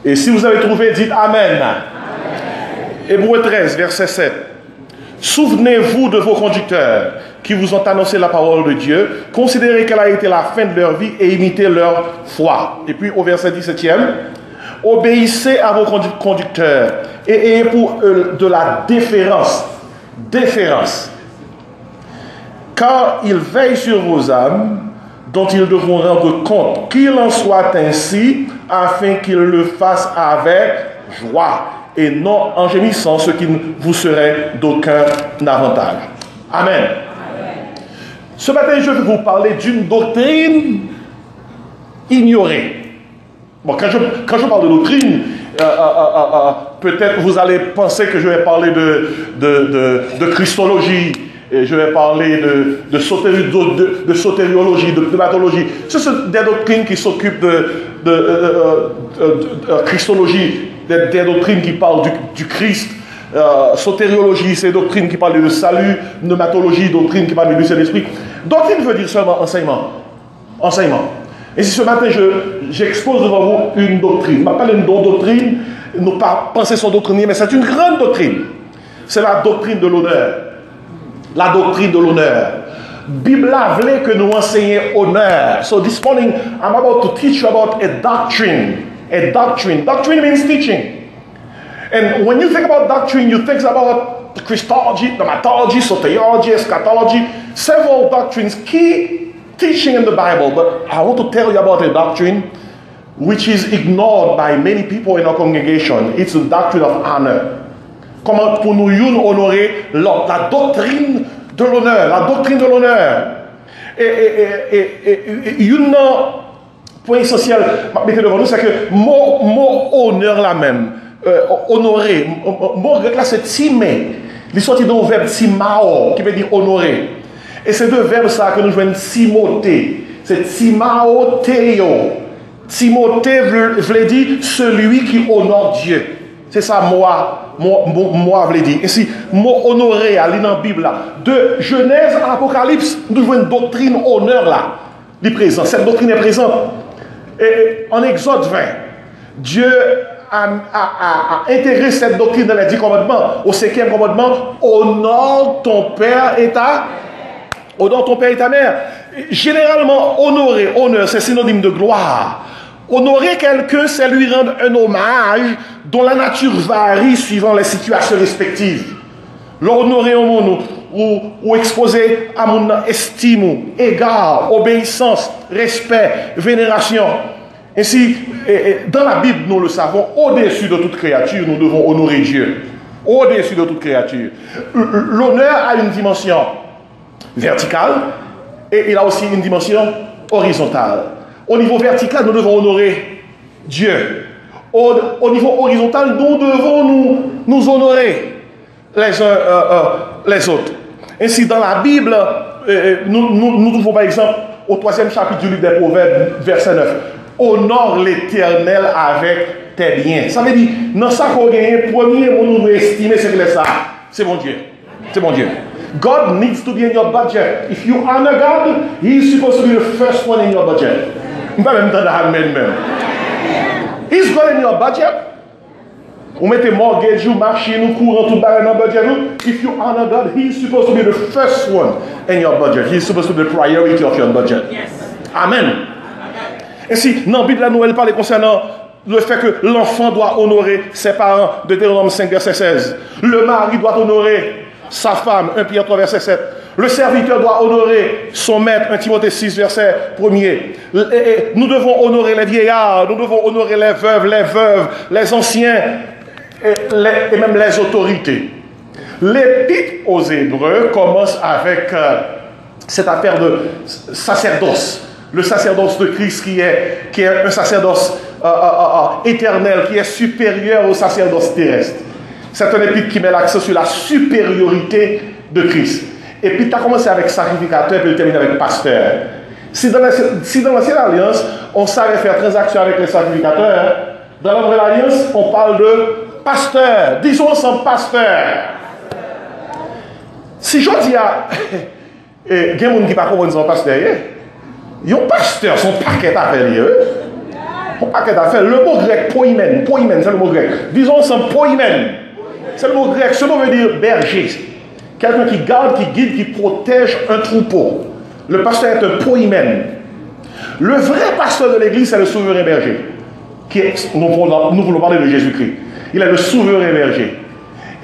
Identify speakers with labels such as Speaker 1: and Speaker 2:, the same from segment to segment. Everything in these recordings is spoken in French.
Speaker 1: Et si vous avez trouvé, dites Amen. Hébreux 13, verset 7. Souvenez-vous de vos conducteurs qui vous ont annoncé la parole de Dieu. Considérez quelle a été la fin de leur vie et imitez leur foi. Et puis au verset 17e, obéissez à vos conducteurs et ayez pour eux de la déférence. Déférence. Car ils veillent sur vos âmes, dont ils devront rendre compte. Qu'il en soit ainsi, afin qu'ils le fassent avec joie et non en gémissant, ce qui ne vous serait d'aucun avantage. Amen. Ce matin, je vais vous parler d'une doctrine ignorée. Bon, quand je parle de doctrine, peut-être vous allez penser que je vais parler de christologie, et je vais parler de sotériologie, de pneumatologie. Ce sont des doctrines qui s'occupent de christologie, des doctrines qui parlent du Christ. Sotériologie, c'est doctrine qui parle de salut. Pneumatologie, doctrine qui parle du Saint-Esprit. Doctrine veut dire seulement enseignement. Enseignement. Et si ce matin, j'expose devant vous une doctrine, je ne parle pas d'une doctrine, nous pas penser son doctrinier, mais c'est une grande doctrine. C'est la doctrine de l'honneur. La doctrine de l'honneur. Bible voulait que nous enseignions honneur. So this morning, I'm about to teach you about a doctrine. A doctrine. Doctrine means teaching. And when you think about doctrine, you think about Christology, pneumatology, soteriology, eschatology, several doctrines, key teaching in the Bible. But I want to tell you about a doctrine which is ignored by many people in our congregation. It's the doctrine of honor. Comment pour nous honorer l'autre, la doctrine de l'honneur, la doctrine de l'honneur. Et un point essentiel, mettez devant nous, c'est que mot honneur là même, honorer, mot grec là c'est timé, il sorti d'un verbe timao, qui veut dire honorer. Et c'est deux verbes ça que nous jouons Timothée, c'est timao théo. Timothée veut dire celui qui honore Dieu. C'est ça, moi veut dire. Ici, mot honoré, à dans la Bible, là. De Genèse à l'Apocalypse, nous avons une doctrine honneur là. Il est présent. Cette doctrine est présente. Et en Exode 20, Dieu a intégré cette doctrine dans les 10 commandements. Au 5e commandement, honore ton père et ta mère. Généralement, honorer, honneur, c'est synonyme de gloire. Honorer quelqu'un, c'est lui rendre un hommage dont la nature varie suivant les situations respectives. L'honorer au monde ou exposer à mon estime, égard, obéissance, respect, vénération. Ainsi, dans la Bible, nous le savons, au-dessus de toute créature, nous devons honorer Dieu. Au-dessus de toute créature. L'honneur a une dimension verticale et il a aussi une dimension horizontale. Au niveau vertical, nous devons honorer Dieu. Au niveau horizontal, nous devons nous honorer les uns les autres. Ainsi, dans la Bible, nous trouvons par exemple au 3e chapitre du livre des Proverbes, verset 9, honore l'Éternel avec tes biens. Ça veut dire, dans ça qu'on gagne, premier, nous estimer ce que c'est ça. C'est mon Dieu. C'est mon Dieu. God needs to be in your budget. If you honor God, He is supposed to be the first one in your budget. Pas même temps d'amen même. He's got in your budget. Vous mettez mortgage, vous marchez, nous courons tout bas dans le budget. If you honor God, He is supposed to be the first one in your budget. He is supposed to be the priority of your budget. Yes. Amen. Et si, dans la Bible, la nouvelle parle concernant le fait que l'enfant doit honorer ses parents, de Deutéronome 5, verset 16. Le mari doit honorer sa femme, 1 Pierre 3, verset 7. Le serviteur doit honorer son maître, 1 Timothée 6, verset 1er. Nous devons honorer les vieillards, nous devons honorer les veuves, les anciens et même les autorités. L'épître aux Hébreux commence avec cette affaire de sacerdoce. Le sacerdoce de Christ qui est un sacerdoce éternel, qui est supérieur au sacerdoce terrestre. C'est un épître qui met l'accent sur la supériorité de Christ. Et puis tu as commencé avec sacrificateur, puis tu termines avec pasteur. Si dans l'ancienne alliance, on savait faire transaction avec les sacrificateurs, hein, dans la nouvelle alliance, on parle de pasteur. Disons ensemble pasteur. Si je dis à... Il y a des gens qui ne comprennent pas pasteur. Il y a un pasteur, son paquet à faire. paquet d'affaires. Le mot grec, poimen, c'est le mot grec. Disons ensemble, poimen. C'est le mot grec. Ce mot veut dire berger. Quelqu'un qui garde, qui guide, qui protège un troupeau. Le pasteur est un poimen. Le vrai pasteur de l'église, c'est le souverain berger. Nous voulons parler de Jésus-Christ. Il est le souverain berger.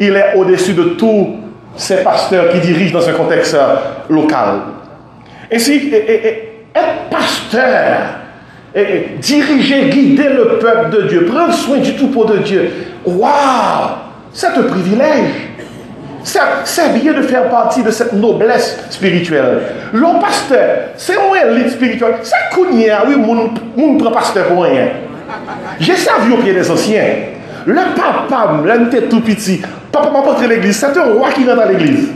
Speaker 1: Il est au-dessus de tous ces pasteurs qui dirigent dans un contexte local. Ainsi, être pasteur, diriger, guider le peuple de Dieu, prendre soin du troupeau de Dieu, waouh, c'est un privilège. C'est bien de faire partie de cette noblesse spirituelle. Le pasteur, c'est un élite spirituelle. C'est Kounia, oui, mon prend pasteur pour rien. J'ai servi au pied des anciens. Le papa, là, il était tout petit. Papa m'a porté l'église. C'est un roi qui rentre à l'église.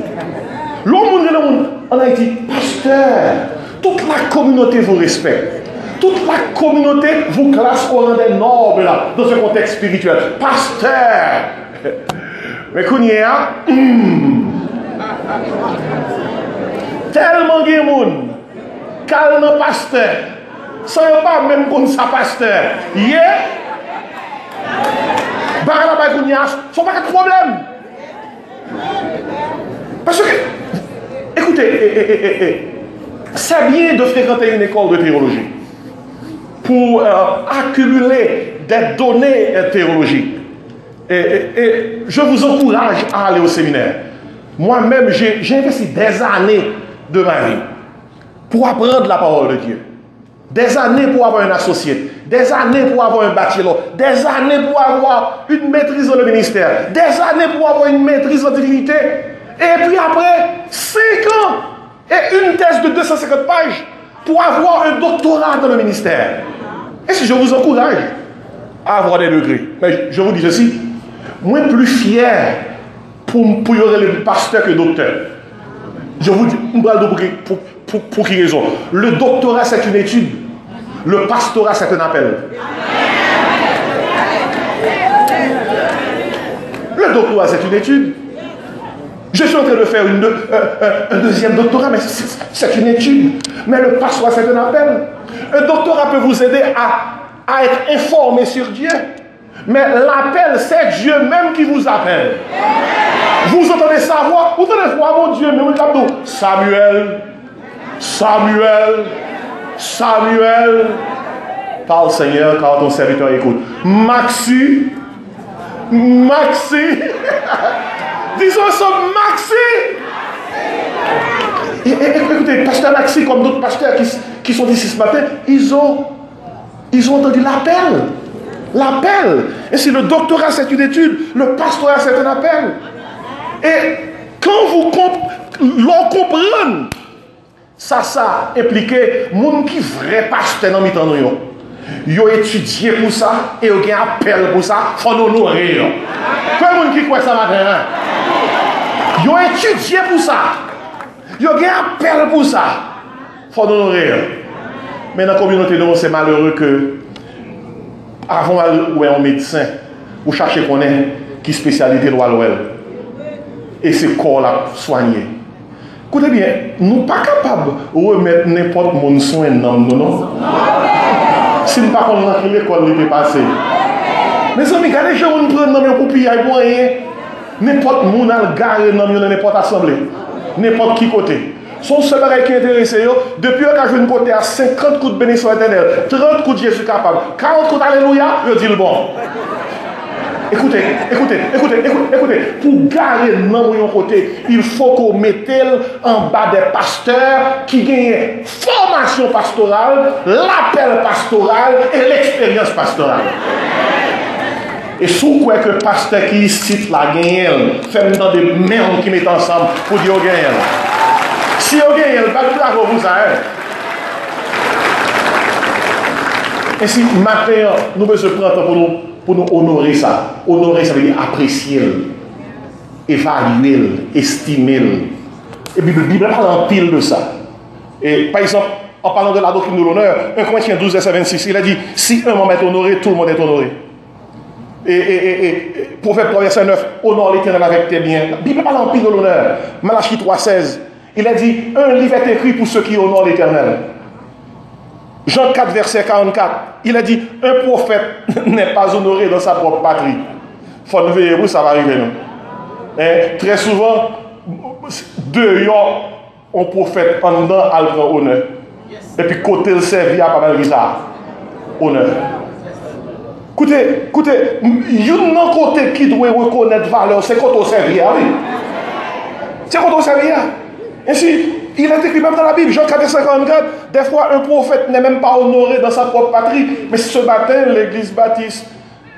Speaker 1: L'homme en Haïti, pasteur. Toute la communauté vous respecte. Toute la communauté vous classe au rang des nobles là, dans un contexte spirituel. Pasteur. Mais Kounia, tellement de monde, calme pasteur, sans pas même comme ça pasteur. Yeah. Barabay Kounia, sont pas de problème. Parce que, écoutez, c'est bien de fréquenter une école de théologie pour accumuler des données théologiques. Et je vous encourage à aller au séminaire. Moi-même, j'ai investi des années de ma vie pour apprendre la parole de Dieu. Des années pour avoir un associé. Des années pour avoir un bachelor. Des années pour avoir une maîtrise dans le ministère. Des années pour avoir une maîtrise en divinité. Et puis après, 5 ans et une thèse de 250 pages pour avoir un doctorat dans le ministère. Et si je vous encourage à avoir des degrés. Mais je vous dis ceci. Moi, plus fier pour y avoir le pasteur que le docteur. Je vous dis, pour qui raison? Le doctorat, c'est une étude. Le pastorat, c'est un appel. Le doctorat, c'est une étude. Je suis en train de faire un deuxième doctorat, mais c'est une étude. Mais le pastorat, c'est un appel. Un doctorat peut vous aider à être informé sur Dieu. Mais l'appel, c'est Dieu même qui vous appelle. Vous entendez sa voix, vous entendez voir mon Dieu, mais vous dites Samuel, Samuel, Samuel. Parle Seigneur, car ton serviteur écoute. Maxi, Maxi. Disons ça, Maxi. Écoutez, pasteur Maxi, comme d'autres pasteurs qui sont ici ce matin, ils ont entendu l'appel. L'appel. Et si le doctorat c'est une étude, le pastorat c'est un appel. Et quand vous comprenez, ça implique moun qui vrai pasteur dans mi-temps nous. Ils ont étudié pour ça et ils ont un appel pour ça. Il faut nous honorer. Quel monde qui croit ça matin? Ils ont étudié pour ça. Ils ont un appel pour ça. Il faut nous honorer. Mais dans la communauté, c'est malheureux que avant ou un médecin, vous cherchez qu'on est qui spécialité doit l'ouel. Et c'est corps là soigné. Écoutez bien, nous ne sommes pas capables de remettre n'importe mon soin dans nous, non? Si nous ne sommes pas capables de l'école était passée. Mes amis, regardez, je vous prends dans mes coupilles pour rien. N'importe qui a garé dans n'importe assemblée. N'importe qui côté. Son seul bagage qui est intéressé, depuis que je viens de côté à 50 coups de bénédiction éternelle, 30 coups de Jésus capable, 40 coups d'Alléluia, je dis le bon. Écoutez. Pour garder dans mon côté, il faut qu'on mette en bas des pasteurs qui gagnent formation pastorale, l'appel pastoral et l'expérience pastorale. Et sous quoi que pasteur qui cite la gagne, fait dans des mains qui mettent ensemble pour dire gagne. Si vous gagnez, vous ne pouvez pas vous arrêter. Et si matin, nous devons prendre pour nous honorer ça. Honorer, ça veut dire apprécier, évaluer, estimer. Et puis, la Bible parle en pile de ça. Et par exemple, en parlant de la doctrine de l'honneur, 1 Corinthiens 12, verset 26, il a dit si un membre est honoré, tout le monde est honoré. Et Proverbe 3, verset 9, honore l'Éternel avec tes biens. La Bible parle en pile de l'honneur. Malachie 3, 16. Il a dit, un livre est écrit pour ceux qui honorent l'Éternel. Jean 4, verset 44, il a dit, un prophète n'est pas honoré dans sa propre patrie. Il faut nous veiller, où ça va arriver, non? Très souvent, dehors, on prophète en dedans, à le prendre honneur. Et puis, côté le servir, pas mal de ça. Honneur. Écoutez, il y a un côté qui doit reconnaître valeur, c'est quand on servir, oui. C'est quand on servir. Ainsi, il est écrit même dans la Bible, Jean 4, 54, des fois un prophète n'est même pas honoré dans sa propre patrie. Mais ce matin, l'église baptiste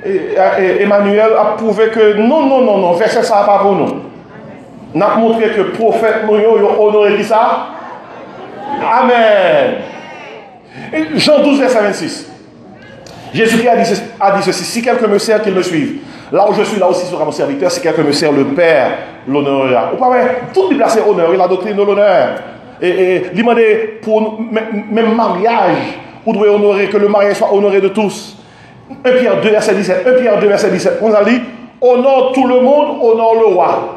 Speaker 1: et Emmanuel a prouvé que non, verset ça pas pour nous. On a montré que le prophète nous a honoré qui ça? Amen. Et Jean 12, verset 26. Jésus-Christ a dit ceci, si quelqu'un me sert, qu'il me suive. Là où je suis, là aussi sera mon serviteur. Si quelqu'un me sert, le Père l'honorera. Vous voyez, toute Bible c'est honneur, et la doctrine de l'honneur. Et demander pour même mariage, vous devez honorer, que le mariage soit honoré de tous. 1 Pierre 2, verset 17. 1 Pierre 2, verset 17. On a dit, honore tout le monde, honore le roi.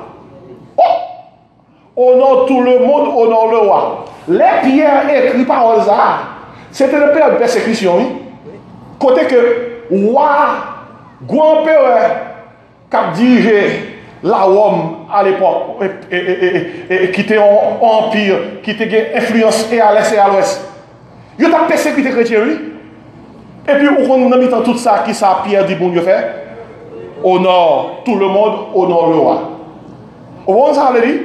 Speaker 1: Oh! Honore tout le monde, honore le roi. Les pierres écrites par ça, c'était le père de persécution, oui. Côté que roi, grand-père, qui a dirigé la Rome à l'époque, et qui était en empire, qui était influence et à l'est et à l'ouest. Il a persécuté les chrétiens, oui. Et puis, on a mis dans tout ça, qui ça, Pierre dit, bon Dieu fait, honore tout le monde, honore le roi. Vous voyez ça, dit?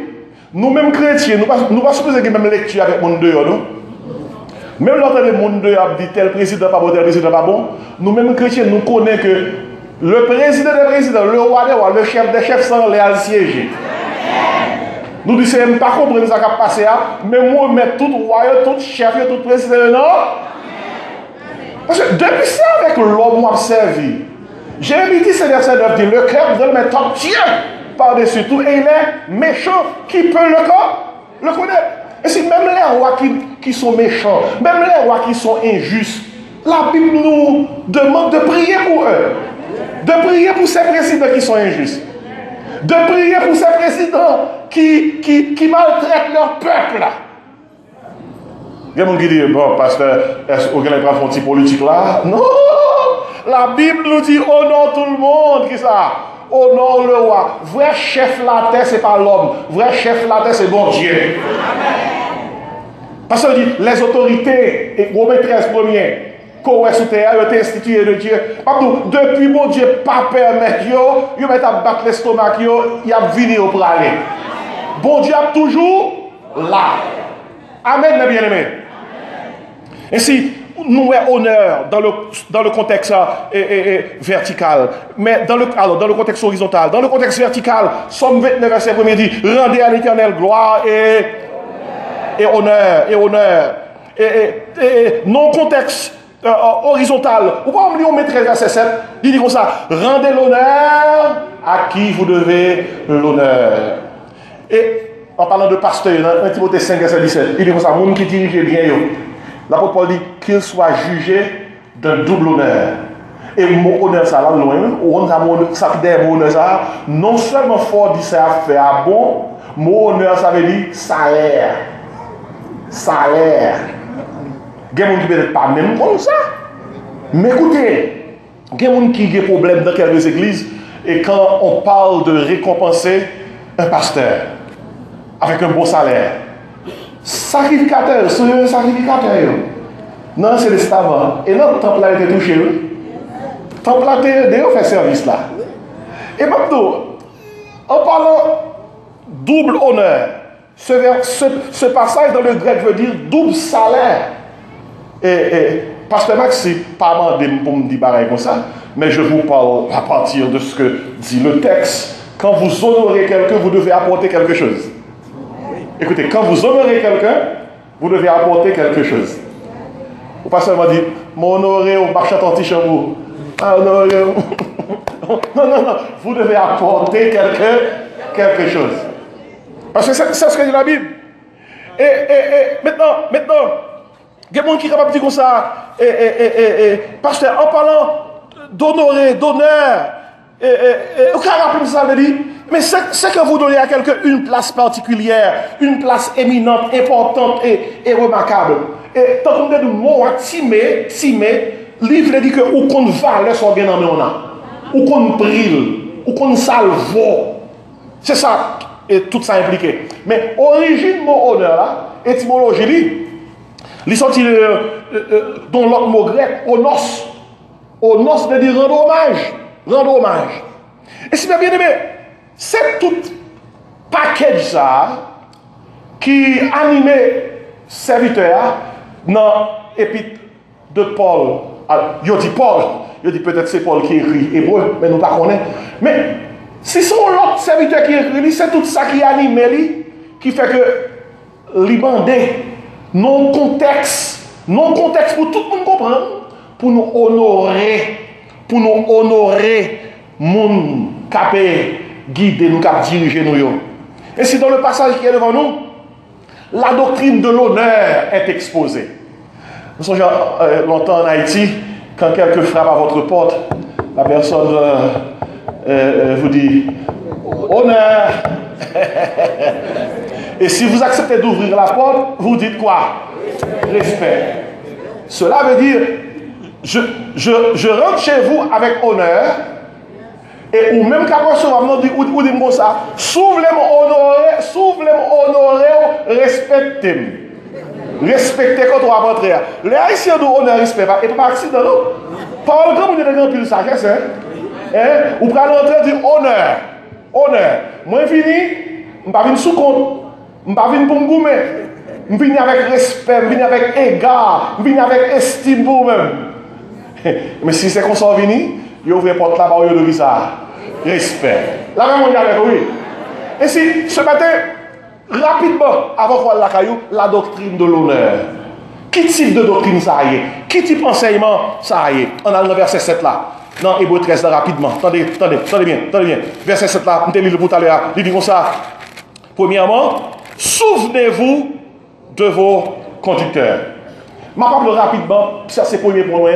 Speaker 1: Nous-mêmes chrétiens, nous ne pas supposer que même lecture avec mon dehors, non? Même l'autre des monde a dit tel président pas bon, tel président pas bon. Nous-mêmes chrétiens, nous connaissons que le président des présidents, le roi des rois, le chef des chefs sans les siéger. Nous disons, je ne pas comprendre ce qui a passé, mais moi, je mets tout roi, tout chef, tout président, non? Parce que depuis ça, avec l'homme, moi, servi. Jérémie dit, c'est verset 9, dit, le cœur de le top tient par-dessus tout, et il est méchant. Qui peut le connaître? Et si même les rois qui sont méchants, même les rois qui sont injustes, la Bible nous demande de prier pour eux. De prier pour ces présidents qui sont injustes. De prier pour ces présidents qui maltraitent leur peuple. Il y a des gens qui disent, bon, pasteur, est-ce qu'on a pas un politique là? Non! La Bible nous dit, honore tout le monde, qui ça? Honore le roi. Vrai chef la terre, ce n'est pas l'homme. Vrai chef la terre, c'est bon Dieu. Parce que dit, les autorités, et Romains 13 premier, qu'on est sous terre, ont été instituées de Dieu. Depuis mon Dieu, pas permettre, ils mettent à battre l'estomac, ils a venu pour aller. Bon Dieu a toujours là. Amen, mes bien-aimés. Ainsi, nous avons honneur dans le contexte vertical, mais dans le contexte horizontal. Dans le contexte vertical, Somme 29, verset 1 dit, rendez à l'Éternel gloire et honneur. Et non contexte horizontal. Pourquoi on met 13 verset 7? Il dit comme ça, rendez l'honneur à qui vous devez l'honneur. Et en parlant de pasteur, dans 1 Timothée 5, verset 17, il dit comme ça, monde qui dirige bien, l'apôtre Paul dit qu'il soit jugé d'un double honneur. Et mon honneur, ça là, loin, ça fait des honneurs, ça, non seulement fort dit ça fait à bon, mon honneur, ça veut dire salaire. Salaire. Il y a des gens qui ne peuvent pas même comme ça. Mais écoutez, il y a des gens qui ont des problèmes dans quelques églises, et quand on parle de récompenser un pasteur avec un bon salaire, sacrificateur, c'est un sacrificateur. Non, c'est le stavant. Et notre temple a été touché. Le temple a été fait service là. Et maintenant, en parlant double honneur, ce passage dans le grec veut dire double salaire. Et Pasteur Max, c'est pas demandé pour me dire pareil comme ça, mais je vous parle à partir de ce que dit le texte. Quand vous honorez quelqu'un, vous devez apporter quelque chose. Écoutez, quand vous honorez quelqu'un, vous devez apporter quelque chose. Le pasteur m'a dit, m'honorer au marché attentif chez vous. Honorer. Non. Vous devez apporter quelque chose. Parce que c'est ce que dit la Bible. Et maintenant, il y a des gens qui sont capables de dire comme ça. Pasteur, en parlant d'honorer, d'honneur, aucun rappel ça veut dire. Mais c'est que vous donnez à quelqu'un une place particulière, une place éminente, importante et remarquable. Et tant qu'on dit le mot timé, livre dit que ou qu'on valeur soit bien en on a, ou qu'on brille, ou qu'on salvo. C'est ça, et tout ça impliqué. Mais origine mot honneur là, étymologie, il sorti dans l'autre mot grec, onos. Onos veut dire rendre hommage. Rendre hommage. Et si bien aimé, c'est tout package ça qui animait serviteur dans l'épître de Paul. Il dit Paul, il dit peut-être c'est Paul qui écrit hébreu, mais nous ne connaissons pas. Mais si c'est l'autre serviteur qui écrit, c'est tout ça qui anime lui, qui fait que l'ibandé, non contexte pour tout le monde comprendre, pour nous honorer moun capé guider nous cap diriger nous. Et si dans le passage qui est devant nous, la doctrine de l'honneur est exposée. Nous sommes longtemps en Haïti, quand quelqu'un frappe à votre porte, la personne vous dit honneur. Et si vous acceptez d'ouvrir la porte, vous dites quoi? Respect. Cela veut dire, je rentre chez vous avec honneur, et ou même quand on dit, ou dit comme ça, s'ouvre-les honorer, respectez-moi. Respectez quand on va rentrer. Les Haïtiens ont honneur, respect, et pas accident, non? Parole comme on est dans le sagesse, hein? Ou pour rentrer, dire honneur. Moi, fini, je ne vais pas venir sous compte, je ne vais pas venir pour me goumer. Je viens avec respect, je viens avec égard, je viens avec estime pour vous-même. Mais si c'est comme ça, vous ouvrez la porte là-bas, vous avez ça. Respect. La même on y avec oui. Et si, ce matin, rapidement, avant qu'on la caillou, la doctrine de l'honneur. Quel type de doctrine ça y est? Quel type d'enseignement ça y est? On a le verset 7 là. Dans Hébreu 13 là, rapidement. Attendez bien. Verset 7 là, on te lit le bout à l'heure. Il dit comme ça. Premièrement, souvenez-vous de vos conducteurs. Je vais parler rapidement, ça c'est le premier point.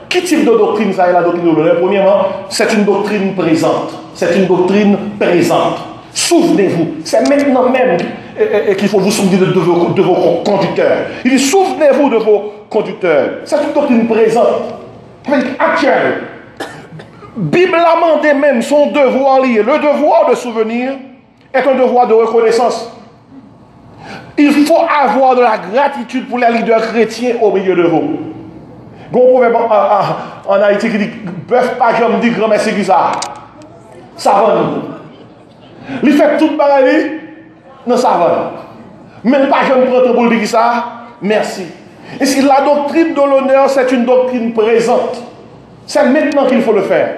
Speaker 1: Quel type de doctrine ça est la doctrine de l'honneur? Premièrement, c'est une doctrine présente. Souvenez-vous, c'est maintenant même qu'il faut vous souvenir de vos conducteurs. Il dit souvenez-vous de vos conducteurs. C'est une doctrine présente, actuelle. Bible amendée même, son devoir lié. Le devoir de souvenir est un devoir de reconnaissance. Il faut avoir de la gratitude pour les leaders chrétiens au milieu de vous. Il y a un proverbe en Haïti qui dit bœuf pas jamais dit grand merci qui ça. Ça va nous. Il fait tout le bagage, non ça va. Même pas jamais prendre pour dire qui ça. Merci. Et si la doctrine de l'honneur, c'est une doctrine présente. C'est maintenant qu'il faut le faire.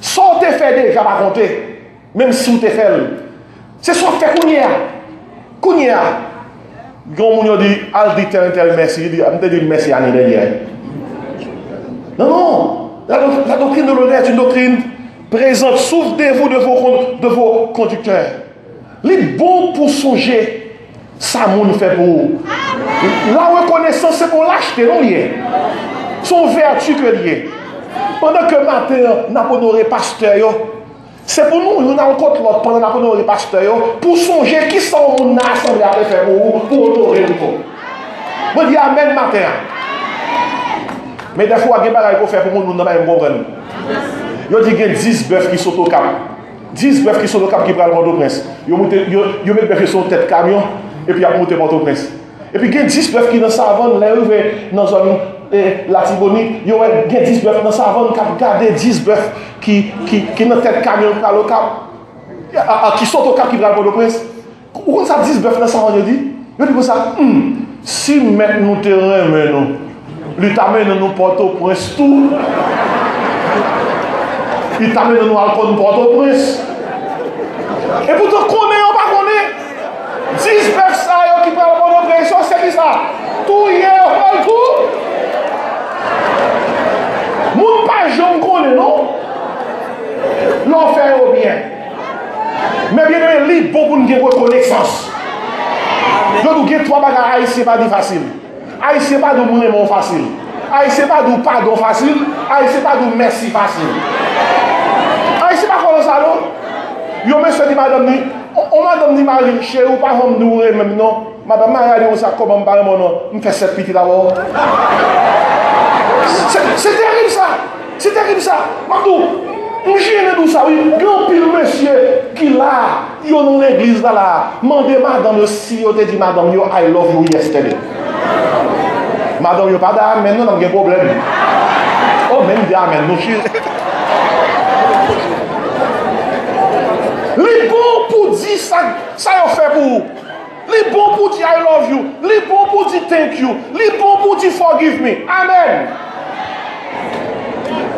Speaker 1: Soit tu fait déjà pas compter, même si tu fait. C'est soit fait Kounia. Quand on dit, al dit tel merci, il dit, je dis merci l'année dernière. Non. La doctrine de l'honneur est une doctrine présente. Souvenez-vous de vos conducteurs. Les bons pour songer, ça moun fait pour vous. La reconnaissance, c'est pour l'acheter, non lié. Son vertu que lié. Pendant que matin, n'a pas honoré pasteur, c'est pour nous, nous avons contre l'autre pendant qu'on a honoré pasteur, pour songer qui sont mon assemblée à faire pour honorer le corps. Je dis amen matin. Mais des fois, il y a des choses qu'on fait pour nous, nous n'avons pas comprendre. Il y a 10 bœufs qui sont au cap. 10 bœufs qui sont au cap qui prennent Port-au-Prince. Ils mettent les bœufs sur la tête camion et puis ils montent Port-au-Prince. Et puis il y a 10 bœufs qui sont dans sa savane, là, dans la zone la Tibonite, il y a 10 bœufs dans la savane qui ont gardé 10 bœufs qui sont dans la tête camion qui sont au cap qui prennent Port-au-Prince. Où ça 10 bœufs dans la savane, il dit comme ça, si maintenant nous te remenons, lui t'amène nous Port-au-Prince tout. Il t'amène nous à Port-au-Prince. Et pourtant, qu'on est ou pas qu'on est, 10 personnes qui prennent Port-au-Prince, c'est qui ça? Tout hier, on tout. Moun pas jamais qu'on est, non? L'on fait au bien. Mais bien aimé, c'est bon pour nous avoir reconnaissance. Donc, nous avons 3 bagages haïtiens, pas facile. Haïtien pas de mon facile. Haïtien pas de pardon facile. Haïtien pas de merci facile. Haïtien pas comme ça, non? Yo monsieur dit madame, on madame dit Marie, chez ou pas homme nous même non. Madame m'a dit ça comment me parle mon nom. Me fait cette petite d'abord. C'est terrible ça. C'est terrible ça. Madou, on gêne tout ça, oui. Grand pile monsieur qui là, yo dans l'église là, mandez madame si yo te dit madame yo I love you yesterday. Madame yo pas d'amen, non, on a un problème. Oh, même dit amen, nous chérie. Les bons pour dire ça, ça y fait pour vous. Les bons pour dire I love you. Les bons pour dire thank you. Les bons pour dire forgive me. Amen.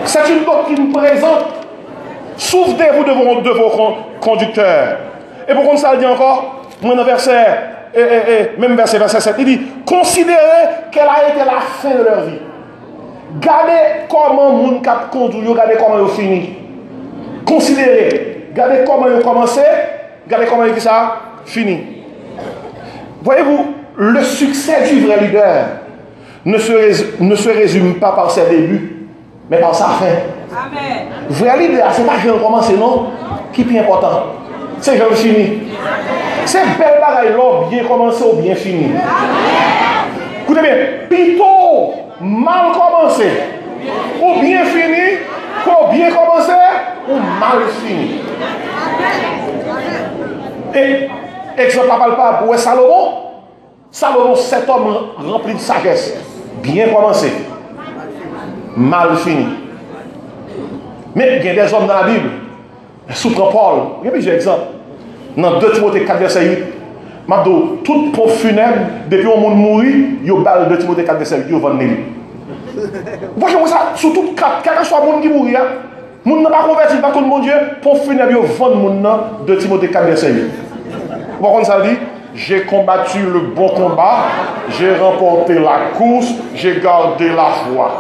Speaker 1: C'est une doctrine présente. Souvenez-vous de vos conducteurs. Et pourquoi ça le dit encore? Moi, dans verset, même verset 7, il dit, considérez quelle a été la fin de leur vie. Gardez comment moun cap conduit, regardez comment ils ont fini. Considérez, regardez comment ils ont commencé, regardez comment ils ont fini. Voyez-vous, le succès du vrai leader ne se résume pas par ses débuts, mais par sa fin. Amen. Vrai leader, c'est pas que je commence, non? Qui est plus important? C'est que je fini. C'est belle bagaille là, bien commencé ou bien fini. Écoutez bien, plutôt mal commencé ou bien fini, ou bien commencé ou mal fini. Et exemple palpable, où est Salomon? Salomon, cet homme rempli de sagesse, bien commencé, mal fini. Mais il y a des hommes dans la Bible, sous Paul, il y a plusieurs exemples. Dans 2 Timothée 4, verset 8, Mado, tout pompe funèbre, depuis que le monde mourit, il y a balle 2 Timothée 4, verset 8, il y a vendu. Vous voyez ça, surtout quel que soit le monde qui mourit, le monde n'a pas converti, pas tout le monde Dieu, pompe funèbre, il y a vendu 2 Timothée 4, verset 8. Vous voyez ça dit? J'ai combattu le bon combat, j'ai remporté la course, j'ai gardé la foi.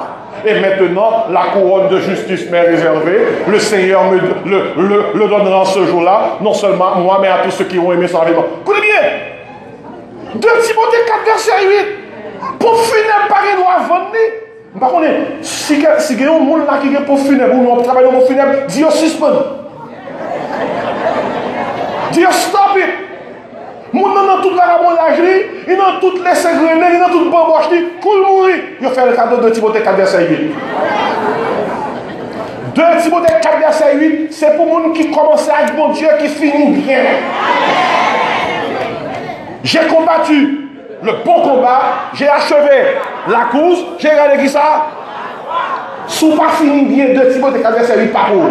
Speaker 1: Et maintenant, la couronne de justice m'est réservée. Le Seigneur le donnera ce jour-là, non seulement moi, mais à tous ceux qui ont aimé son avènement. Écoutez bien, 2 Timothée 4, verset 8. Pour funèbre, pas qu'il doit vendre. Par contre, si il y a un monde là qui est pour funèbre, ou nous travaillons pour funèbre, dis suspend. Dis stop it. Moun dans toute la rabonnagerie, il dans toutes les ségrenelles, il dans toute bambocherie, pour mourir. Il fait le cadeau de Timothée 4, verset 8. 2 Timothée 4, verset 8, c'est pour les gens qui commencent avec bon Dieu, qui finit bien. J'ai combattu le bon combat, j'ai achevé la course, j'ai regardé qui ça? Sous pas fini bien, 2 Timothée 4, verset 8, par où?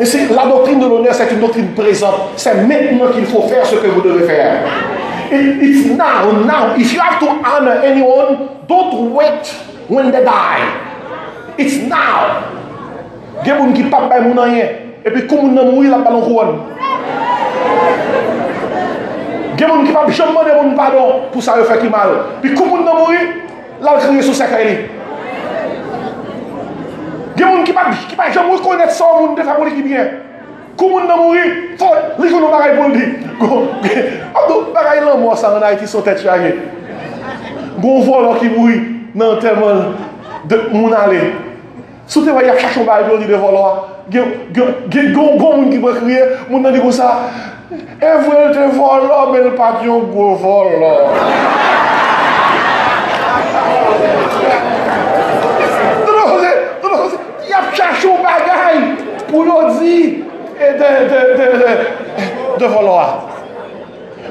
Speaker 1: Et la doctrine de l'honneur, c'est une doctrine présente. C'est maintenant qu'il faut faire ce que vous devez faire. It's now. If you have to honor anyone, don't wait when they die. It's now. Il y a des gens qui ne parlent pas de rien. Et puis, comme ils mourent, ils n'ont pas de couronne. Il y a des gens qui ne parlent jamais de pardon pour ça, ils font qui mal. Puis, comme ils mourent, là, ils crient sur sa carrière. Il y a des gens qui ne peuvent jamais reconnaître ça, ils ne peuvent pas qui bien. Comment on a mouru, les gens n'ont pas pour le dire. Pareil, là, moi, ça en Haïti, sont tête chargée. Bon volant qui mourit, non, tellement de mon aller. Si tu vois, il y a cherché un bail de volant. Il y a un monde qui peut crier, mon a dit comme ça. Et vous êtes volant, mais le pas de gros volant. Il y a cherché un bagage pour nous dire de vouloir.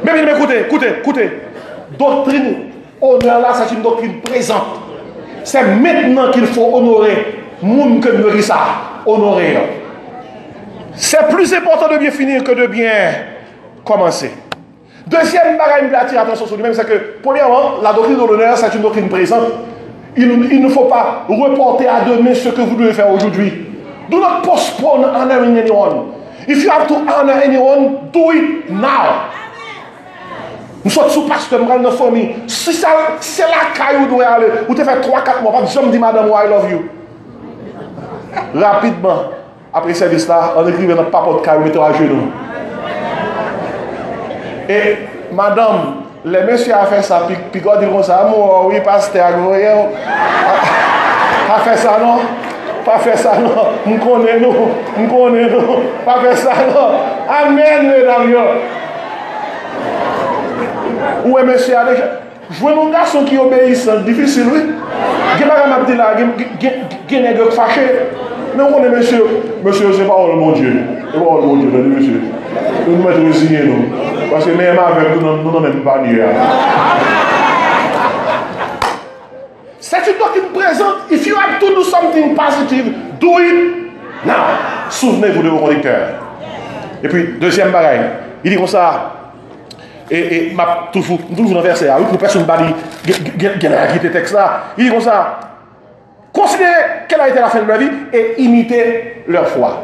Speaker 1: Mais écoutez. Doctrine, honneur là, c'est une doctrine présente. C'est maintenant qu'il faut honorer moun que nous ça. Honorer. C'est plus important de bien finir que de bien commencer. Deuxième bagage, je vais attirer l'attention sur lui-même, c'est que, premièrement, la doctrine de l'honneur, c'est une doctrine présente. Il ne faut pas reporter à demain ce que vous devez faire aujourd'hui. Do not postpone honoring anyone. If you have to honor anyone, do it now. Nous sommes sous pasteur, nous sommes dans la famille. Si c'est la caille où vous devez aller, vous devez faire 3-4 mois, je me dis madame, I love you. Rapidement, après ce service-là, on écrit notre papa de caille, mettez à genoux. Et madame, les messieurs ont fait ça, puis God dit comme ça, moi, oui, pasteur, vous voyez, a fait ça, non? Pas faire ça, non. Nous connaissons. Pas faire ça, non. Amen, mesdames. Ouais, monsieur, je vois un garçon qui obéit, c'est difficile, oui. Il y a pas de là, il y a des fâchés. Mais on est monsieur, c'est pas le bon Dieu. C'est pas le bon Dieu, monsieur. Nous nous mettons résigner, nous. Parce que même avec nous n'en mettons pas ni. C'est une doctrine présente. If you have to do something positive, do it now. Souvenez-vous de vos conducteurs. Et puis, deuxième bagaille, il dit comme ça, et m'a toujours dans le verset, oui, pour personne ne dit, qui texte là, il dit comme ça, considérez quelle a été la fin de leur vie et imitez leur foi.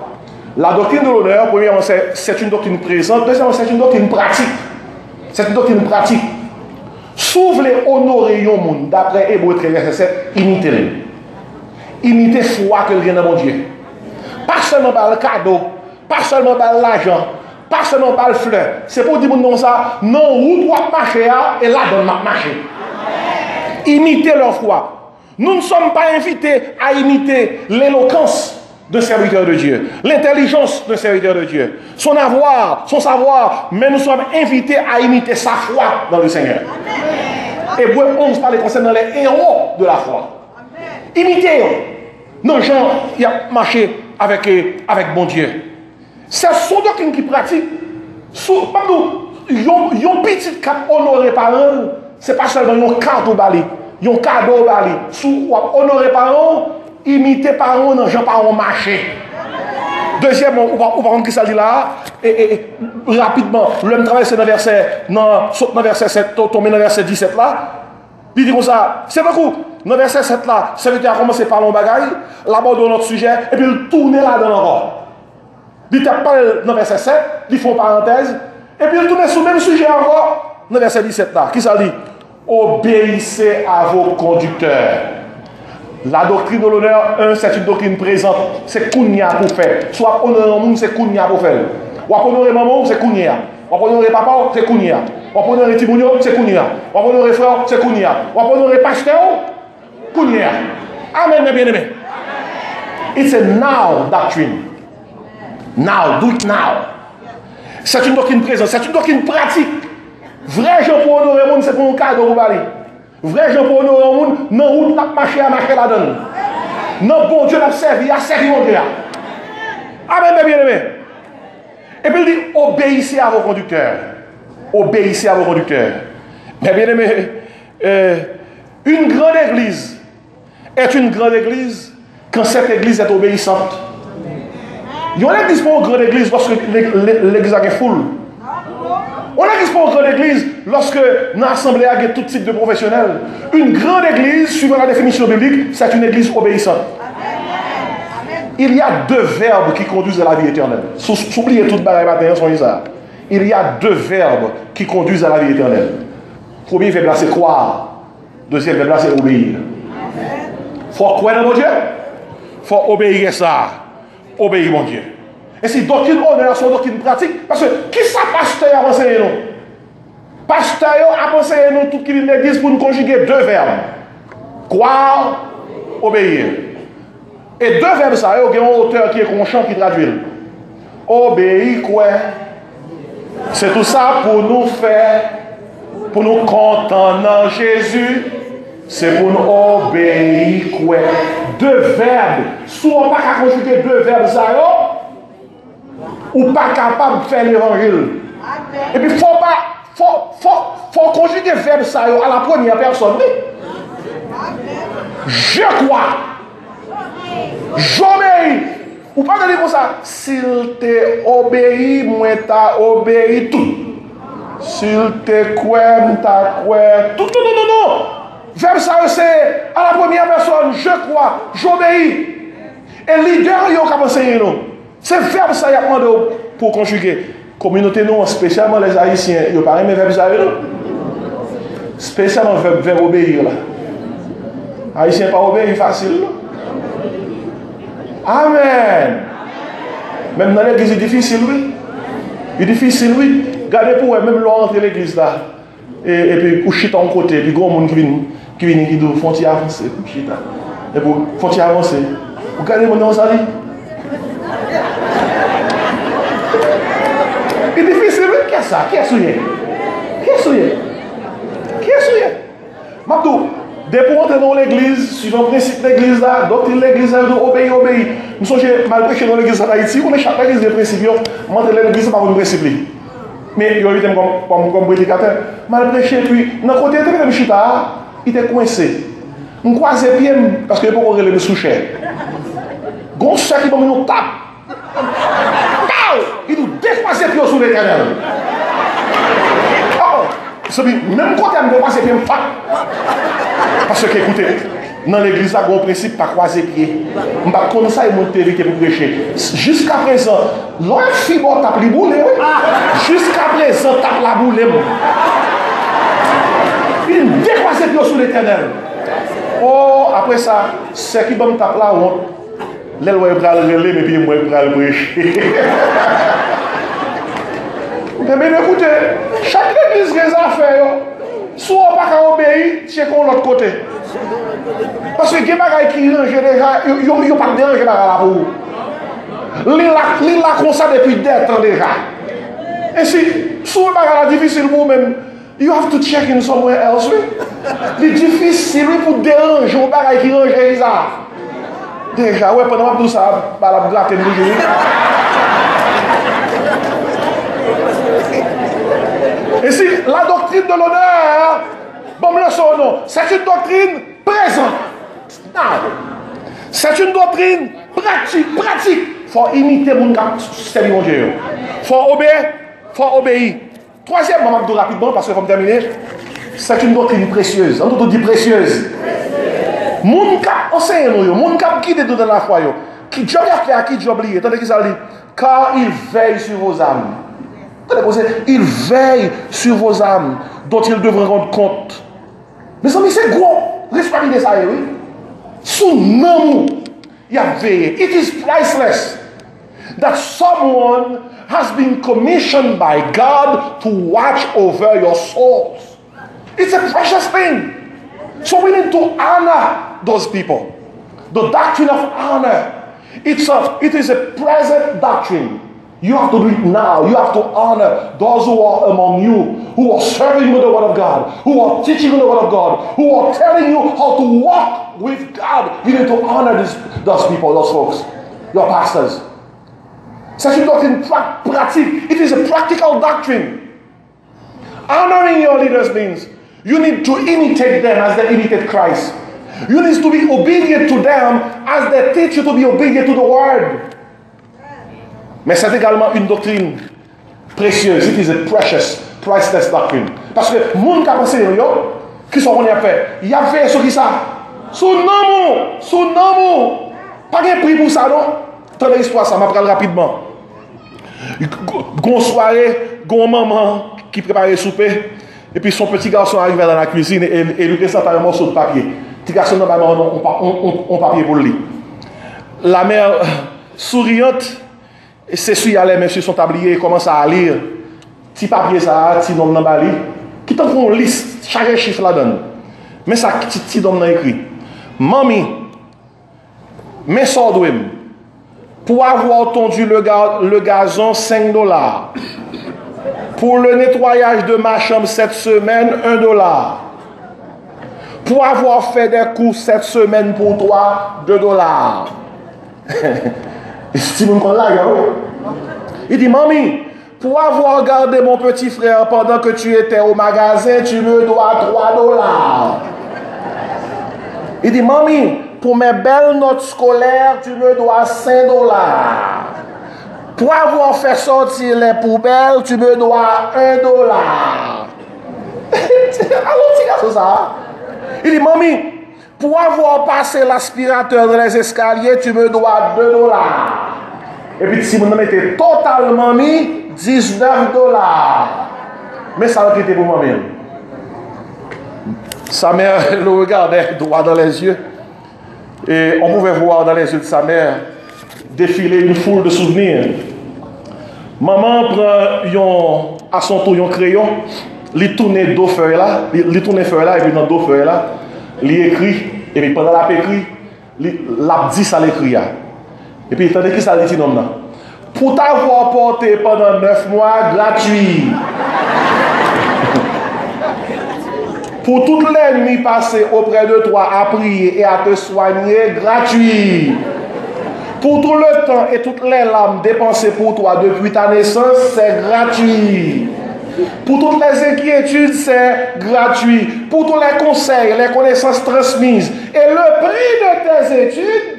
Speaker 1: La doctrine de l'honneur, premièrement, c'est une doctrine présente, deuxièmement, c'est une doctrine pratique. C'est une doctrine pratique. S'ouvre les honorer au monde, d'après Hébreux 13, verset 7, imitez-les. Imitez foi que vient dans mon Dieu. Pas seulement par le cadeau, pas seulement par l'argent, pas seulement par le fleur. C'est pour dire non ça, non, où doit marcher et là donne marcher. Imitez leur foi. Nous ne sommes pas invités à imiter l'éloquence d'un serviteur de Dieu, l'intelligence d'un serviteur de Dieu, son savoir, mais nous sommes invités à imiter sa foi dans le Seigneur. Hébreux 11 parle concernant les héros de la foi. Imitez-eux. Non, Jean, il a marché avec bon Dieu. C'est son doctrine qui pratique. Yon petit cap honoré par eux, c'est pas seulement yon carte au bali, yon cadeau au bali. Sous honoré par eux, imité par eux, non, Jean par eux marché. Deuxièmement, on va prendre qui ça dit là, et rapidement, l'homme traverse dans le verset 7, tomber dans le verset 17 là, il dit comme ça, c'est beaucoup. Dans le verset 7 là, ça veut dire a commencé par l'on bagaille, l'abandon de notre sujet, et puis il tourne là-dedans encore. Il t'appelle dans le verset 7, il fait une parenthèse, et puis il tourne sur le même sujet encore, dans le verset 17 là. Qui ça dit? Obéissez à vos conducteurs. La doctrine de l'honneur, c'est une doctrine présente. C'est kounia pour faire. Soit honorer le monde, c'est kounia pour faire. Ou honorer maman, c'est kounia. Ou honorer papa, c'est kounia. Ou honorer Timounio, c'est kounia. Ou honorer frère, c'est kounia. Ou honorer pasteur, kounia. Amen, mes bien-aimés. It's a now doctrine. Now, do it now. C'est une doctrine présente, c'est une doctrine pratique. Vrai gens pour honorer le monde, c'est pour un cadeau pour parler. Vrai gens pour honorer le monde, non, route n'a marché à marcher là-dedans. Non, bon Dieu n'a servi, à servir mon Dieu. Amen, mes bien-aimés. Et puis il dit, obéissez à vos conducteurs. Obéissez à vos conducteurs. Mes bien-aimés, une grande église est une grande église quand cette église est obéissante. Il y a une église pour une grande église lorsque l'église a une foule. On n'existe pas une grande église lorsque dans l'assemblée il y a tout type de professionnels. Une grande église, suivant la définition biblique, c'est une église obéissante. Il y a deux verbes qui conduisent à la vie éternelle. S'oubliez toute bagaille matin, soyez ça. Il y a deux verbes qui conduisent à la vie éternelle. Premier verbe là, c'est croire. Deuxième verbe là, c'est obéir. Il faut croire dans mon Dieu. Il faut obéir ça. Obéir mon Dieu. Et c'est doctrine honneur, c'est doctrine pratique. Parce que qui ça pasteur a enseigné nous? Pasteur a enseigné nous tout qui l'église pour nous conjuguer deux verbes. Croire, obéir. Et deux verbes ça, il y a un auteur qui est conscient qui traduit. Obéir quoi? C'est tout ça pour nous faire, pour nous contenter en Jésus. C'est pour nous obéir quoi? Deux verbes. Si on n'a pas conjuguer deux verbes ça, ou pas capable de faire l'évangile. Et puis, il faut conjuguer le verbe ça à la première personne. Je crois. J'obéis. Ou pas dire comme ça. S'il t'obéit, moi t'as obéi tout. S'il te croit, t'as croit tout. Non. Verbe ça, c'est à la première personne. Je crois. J'obéis. Et leader, il y a enseigné nous. C'est le verbe ça, il y a demandé pour conjuguer. Communauté non, spécialement les Haïtiens, il n'y a pas même verbe ça. Spécialement le verbe obéir. Là. Haïtien pas obéir facile. Amen. Même dans l'église, c'est difficile, oui. Il est difficile, oui. Regardez pour même l'entrée de l'église là. Et puis, vous chita en côté, puis il y a un monde qui vient, qui dit, faut-il avancer, et puis, faut-il avancer. Vous regardez mon nom, ça dit. C'est difficile, qu'est-ce que ça? Qu'est-ce que c'est? Mabdou, dès pour entrer dans l'église, suivant le principe de l'église là, doctrine de l'église là, obéir. Nous sommes mal prêché dans l'église en Haïti, on est chaque église des principes, moi de l'église pas un principe. Mais il y a eu comme prédicateur, mal prêché, puis dans le côté de Chita, il était coincé. On croise pied parce que pour relever sous cher. Gon ça qui nous tape. Il nous dépasse pied sous l'éternel. Même quand on me dépasse pied, me tape. Parce que écoutez, dans l'église, il y a un principe pas croiser pied. On va comme ça et monter vite pour prêcher. Jusqu'à présent, l'autre fille tape les boulets. Jusqu'à présent, tape la boule. Il dépasse pied sous l'éternel. Oh, après ça, c'est qui va me taper la honte. L'aile va le relais, mais puis moi, je vais le prêcher. Mais écoutez, chaque église a des affaires. Si on n'a pas obéir, c'est qu'on l'autre côté. Parce que les gens qui rangent déjà, ils n'ont pas dérangé là pour vous. Ils l'ont comme ça depuis des temps déjà. Et si c'est difficile pour vous-même, you have to check in somewhere else. C'est difficile pour déranger les gens qui rangent ça. Déjà, ouais, pendant tout ça, la gratter de Et si la doctrine de l'honneur, bon, me laisse au nom, c'est une doctrine présente. C'est une doctrine pratique. Il faut imiter mon gars, c'est mon Dieu. Il faut obéir. Troisièmement, je vais rapidement parce qu'il faut me terminer. C'est une doctrine précieuse. On dit précieuse. Mon cap enseigne nous, mon cap guide dans la foi. Qui Dieu a fait à qui Dieu a oublié. Attendez qu'il ça dit. Car il veille sur vos âmes. Il veille sur vos âmes dont il devrait rendre compte. Mes amis, c'est gros. Respectez ça, oui. Son nom, il a veillé. It is priceless that someone has been commissioned by God to watch over your souls. It's a precious thing. So we need to honor those people. The doctrine of honor. It is a present doctrine. You have to do it now. You have to honor those who are among you, who are serving with the Word of God, who are teaching the Word of God, who are telling you how to walk with God. You need to honor those people, those folks, your pastors. C'est une doctrine pratique. It is a practical doctrine. Honoring your leaders means you need to imitate them as they imitate Christ. You need to be obedient to them as they teach you to be obedient to the Word. Mais c'est également une doctrine précieuse. It is a precious, priceless doctrine. Parce que les gens qui ont pensé, qui sont venus à faire, il y a fait ce qui ça. Son nom, pas de prix pour ça, non? Tant l'histoire, ça m'apprend rapidement. Gon soirée, gon maman qui préparait le souper, et puis son petit garçon arrivait dans la cuisine et lui présente un morceau de papier. Petit garçon n'a pas un papier pour lui. La mère souriante, s'essuie à les mains sur son tablier et commence à lire. Petit papier ça, petit nom dans bali, qui t'en font une liste, chaque chiffre la donne. Mais ça, petit nom dans écrit. Mami, mais sordouem, pour avoir tondu le gazon, $5. Pour le nettoyage de ma chambre cette semaine, $1. Pour avoir fait des courses cette semaine pour toi, $2. Il dit, Mami, pour avoir gardé mon petit frère pendant que tu étais au magasin, tu me dois $3. Il dit, Mami, pour mes belles notes scolaires, tu me dois $5. Pour avoir fait sortir les poubelles, tu me dois $1. Alors, ça. Il dit, Mami, pour avoir passé l'aspirateur dans les escaliers, tu me dois $2. Et puis, si vous me mettez totalement mis, $19. Mais ça a été pour moi-même. Sa mère le regardait droit dans les yeux. Et on pouvait voir dans les yeux de sa mère défiler une foule de souvenirs. Maman prend à son tour un crayon, il tourne deux feuilles là, il tourne feuille là, et puis dans deux feuilles là, il écrit, et puis pendant la écrit, l'a dit ça l'écrit. Et puis, attendez qui ça dit non là. Pour t'avoir porté pendant 9 mois gratuit. Pour toutes les nuits passées auprès de toi à prier et à te soigner gratuit. Pour tout le temps et toutes les larmes dépensées pour toi depuis ta naissance, c'est gratuit. Pour toutes les inquiétudes, c'est gratuit. Pour tous les conseils, les connaissances transmises et le prix de tes études,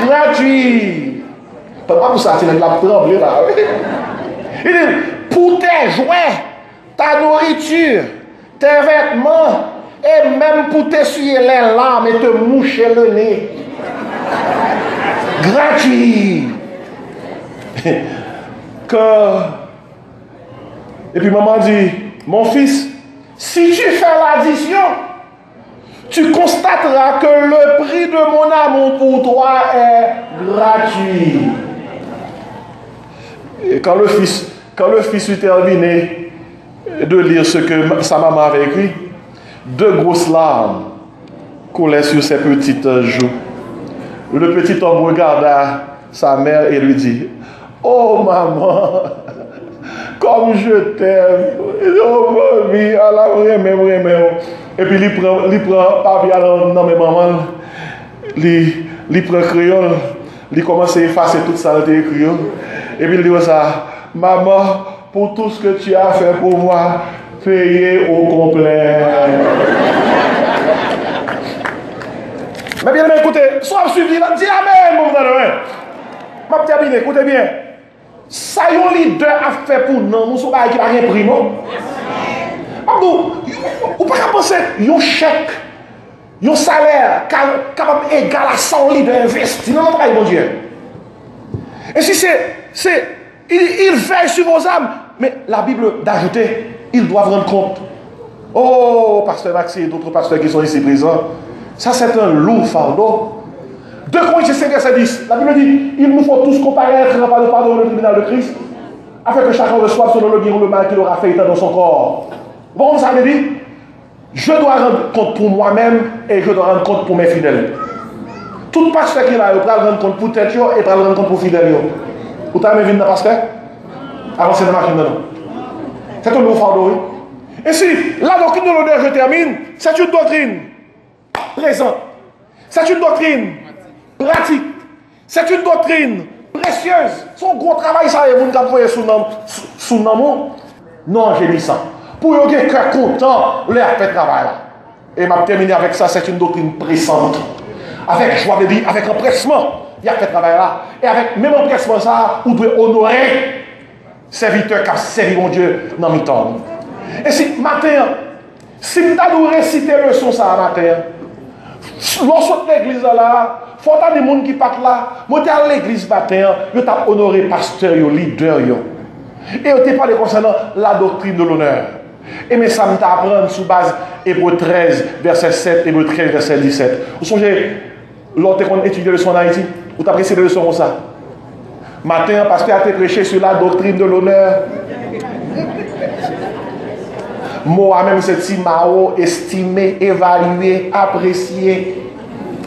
Speaker 1: gratuit. Pas pour ça, tu l'as tremblé là. Il dit, pour tes jouets, ta nourriture, tes vêtements, et même pour t'essuyer les larmes et te moucher le nez. Gratuit. Et puis maman dit, mon fils, si tu fais l'addition, tu constateras que le prix de mon amour pour toi est gratuit. Et quand le fils eut terminé de lire ce que sa maman avait écrit, deux grosses larmes coulaient sur ses petites joues. Le petit homme regarda sa mère et lui dit, oh maman, comme je t'aime, oh mamie, à la vraiment. Et puis il prend papier dans mes mamans, il prend crayon, il commence à effacer toute ça dans les crayons. Et puis il dit ça, maman, pour tout ce que tu as fait pour moi, payé au complet. Mais bien, écoutez, soit suivi, dis Amen, mon frère. Ma terminé, écoutez bien. Ça, un leader a fait pour nous, nous sommes pas qui n'a rien pris, non? Vous ne pouvez pas penser, un chèque, un salaire capable égal à 100 leaders investis dans notre travail, mon Dieu. Et si il veille sur vos âmes, mais la Bible d'ajouter, ils doivent rendre compte. Oh, pasteur Maxime et d'autres pasteurs qui sont ici présents, ça c'est un lourd fardeau. 2 Corinthiens 5, verset 10, la Bible dit, il nous faut tous comparaître par le pardon le tribunal de Christ, afin que chacun reçoive selon le bien ou le mal qu'il aura fait état dans son corps. Bon, ça veut dire, je dois rendre compte pour moi-même et je dois rendre compte pour mes fidèles. Tout pasteur qui est là, il doit rendre compte pour tête et il doit rendre compte pour fidèles. Vous avez vu le pasteur? Avancez dans la machine, non. C'est un lourd fardeau, oui. Et si la doctrine de l'honneur, je termine, c'est une doctrine présente. C'est une doctrine pratique. C'est une doctrine précieuse. Son gros travail, ça, et vous ne pouvez sous nom. Non, j'ai dit ça. Pour que les cœurs contents, leur fait travail là. Et m'a terminé avec ça, c'est une doctrine pressante. Avec joie de dire, avec empressement, il y a fait travail là. Et avec même empressement, ça, vous devez honorer serviteur qui a servi mon Dieu dans le temps. Et si matin, si vous avez récité le son ça matin, lorsque l'église là, il faut que des gens qui partent là, monter à l'église matin, vous avez honoré pasteur, leader. Et vous avez parlé concernant la doctrine de l'honneur. Et mais ça m'a apprendre sous base Hébreux 13, verset 7, Hébreux 13, verset 17. Vous songez, lorsque on étudie le son en Haïti, vous avez apprécié le son comme ça. Matin, pasteur a été prêché sur la doctrine de l'honneur. Moi-même, c'est Timao, estimé, évalué, apprécié.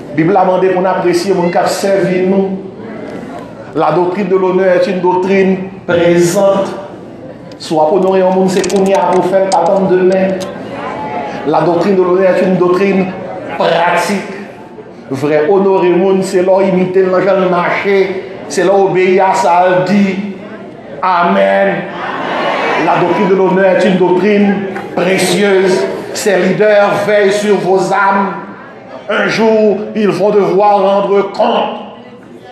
Speaker 1: La Bible a demandé pour apprécier mon cap servi nous. La doctrine de l'honneur est une doctrine présente. Soit pour honorer un monde, c'est qu'on y a pour faire pas demain. La doctrine de l'honneur est une doctrine pratique. Vrai honorer le monde, c'est leur imiter le marché, c'est leur obéir à ça, dit Amen. La doctrine de l'honneur est une doctrine précieuse. Ces leaders veillent sur vos âmes. Un jour, ils vont devoir rendre compte.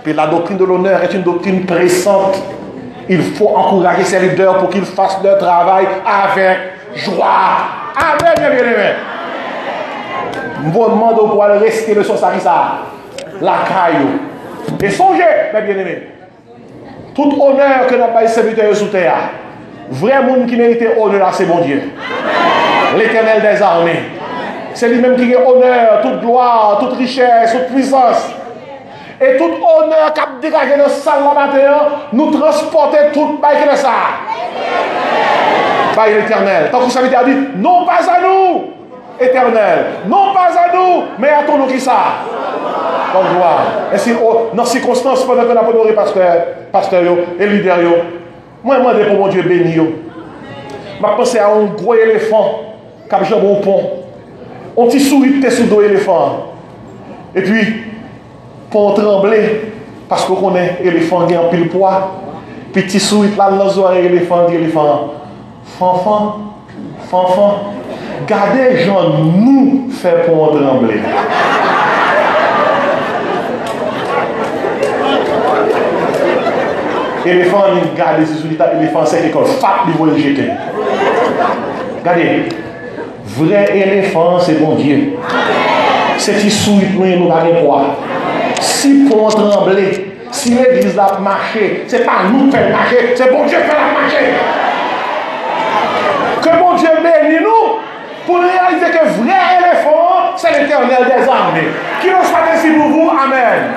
Speaker 1: Puis la doctrine de l'honneur est une doctrine pressante. Il faut encourager ces leaders pour qu'ils fassent leur travail avec joie. Amen, bien aimé. Je vous demande au pouvoir rester le son sarissa. La caillou. Et songez, mes bien-aimés, tout honneur que n'a pas serviteur sous terre, vrai monde qui mérite honneur, c'est mon Dieu. L'Éternel des armées. C'est lui-même qui a honneur, toute gloire, toute richesse, toute puissance. Et tout honneur qui a dégagé le sang la matin, nous transporter tout bail que ça. Par l'Éternel. Tant que ça veut dire, non pas à nous, Éternel. Non pas à nous, mais à ton nom qui ça. Comme gloire. Et si dans ces circonstances, pendant qu'on a honoré pasteur et leader, moi, je demande pour mon Dieu béni. Je pense à un gros éléphant qui a jambé au pont. On petit souris t'es sous dos éléphant. Et puis, pour trembler, parce qu'on connaît éléphant qui a un pile poids, petit souris là dans les oreilles éléphant, dit éléphant, fanfan, fanfan, gardez gens nous faire pour trembler. Éléphant, il garde ses souliers, éléphant, c'est l'école, fat, il va le jeter. Regardez, vrai éléphant, c'est bon Dieu. C'est qui sourit nous n'avons quoi. Si pour trembler, si l'église a marché, c'est pas nous qui marcher, c'est bon Dieu qui fait marcher. Que bon Dieu bénisse nous pour réaliser que vrai éléphant, c'est l'éternel des armées. Qui nous soit ainsi pour vous, amen.